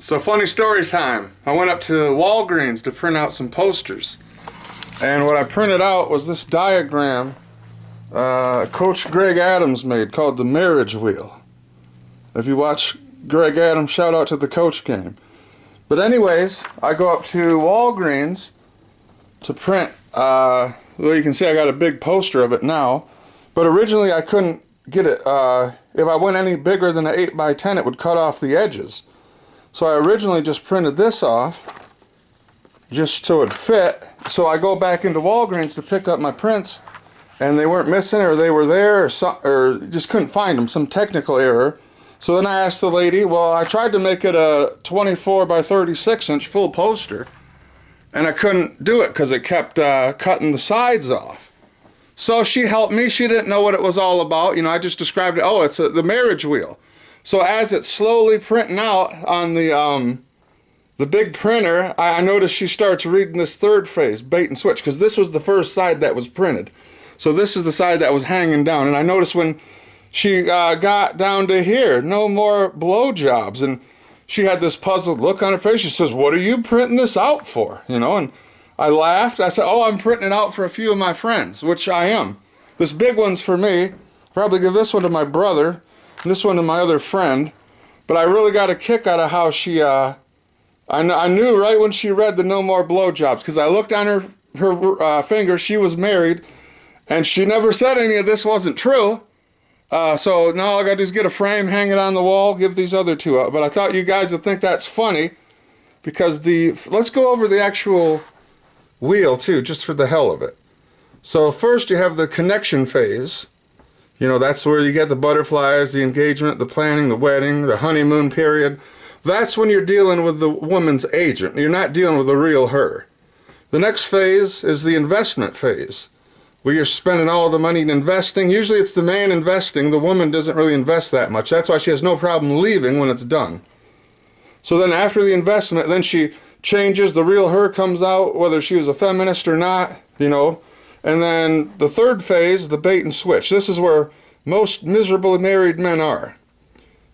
So funny story time. I went up to Walgreens to print out some posters. And what I printed out was this diagram Coach Greg Adams made called the marriage wheel. If you watch Greg Adams, shout out to the Coach game. But anyways, I go up to Walgreens to print, well, you can see I got a big poster of it now. But originally I couldn't get it, if I went any bigger than an 8x10 it would cut off the edges. So I originally just printed this off, just so it fit. So I go back into Walgreens to pick up my prints, and they weren't missing, or they were there, or just couldn't find them, some technical error. So then I asked the lady, well, I tried to make it a 24 by 36 inch full poster, and I couldn't do it because it kept cutting the sides off. So she helped me. She didn't know what it was all about. You know, I just described it, oh, it's the marriage wheel. So as it's slowly printing out on the big printer, I noticed she starts reading this third phrase, bait and switch, because this was the first side that was printed. So this is the side that was hanging down. And I noticed when she got down to here, no more blowjobs. And she had this puzzled look on her face. She says, what are you printing this out for? You know, and I laughed. I said, oh, I'm printing it out for a few of my friends, which I am. This big one's for me. Probably give this one to my brother. This one to my other friend. But I really got a kick out of how she, I knew right when she read the no more blowjobs, because I looked on her finger, she was married, and she never said any of this wasn't true. So now all I got to do is get a frame, hang it on the wall, give these other two up. But I thought you guys would think that's funny, because let's go over the actual wheel too, just for the hell of it. So first you have the connection phase. You know, that's where you get the butterflies, the engagement, the planning, the wedding, the honeymoon period. That's when you're dealing with the woman's agent. You're not dealing with the real her. The next phase is the investment phase, where you're spending all the money investing. Usually it's the man investing. The woman doesn't really invest that much. That's why she has no problem leaving when it's done. So then after the investment, then she changes. The real her comes out, whether she was a feminist or not, you know. And then the third phase, the bait and switch. This is where most miserable married men are,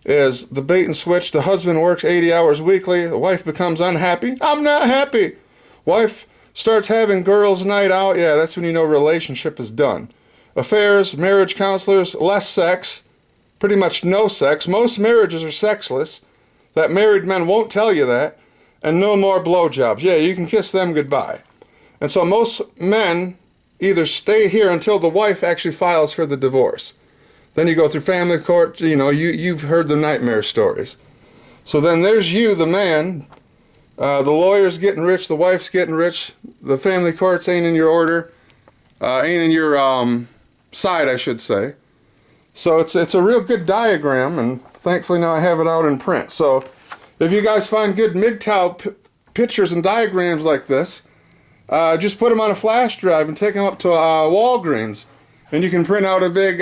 is the bait and switch. The husband works 80 hours weekly. The wife becomes unhappy. I'm not happy. Wife starts having girls' night out. Yeah, that's when you know relationship is done. Affairs, marriage counselors, less sex, pretty much no sex. Most marriages are sexless. That married men won't tell you that. And no more blowjobs. Yeah, you can kiss them goodbye. And so most men either stay here until the wife actually files for the divorce. Then you go through family court, you know, you've heard the nightmare stories. So then there's you, the man, the lawyer's getting rich, the wife's getting rich, the family courts ain't in your order, ain't in your side, I should say. So it's a real good diagram, and thankfully now I have it out in print. So if you guys find good MGTOW pictures and diagrams like this, just put them on a flash drive and take them up to Walgreens, and you can print out a big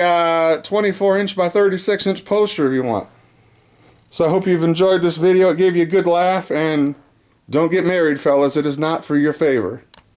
24 inch by 36 inch poster if you want. So I hope you've enjoyed this video. It gave you a good laugh, and don't get married, fellas. It is not for your favor.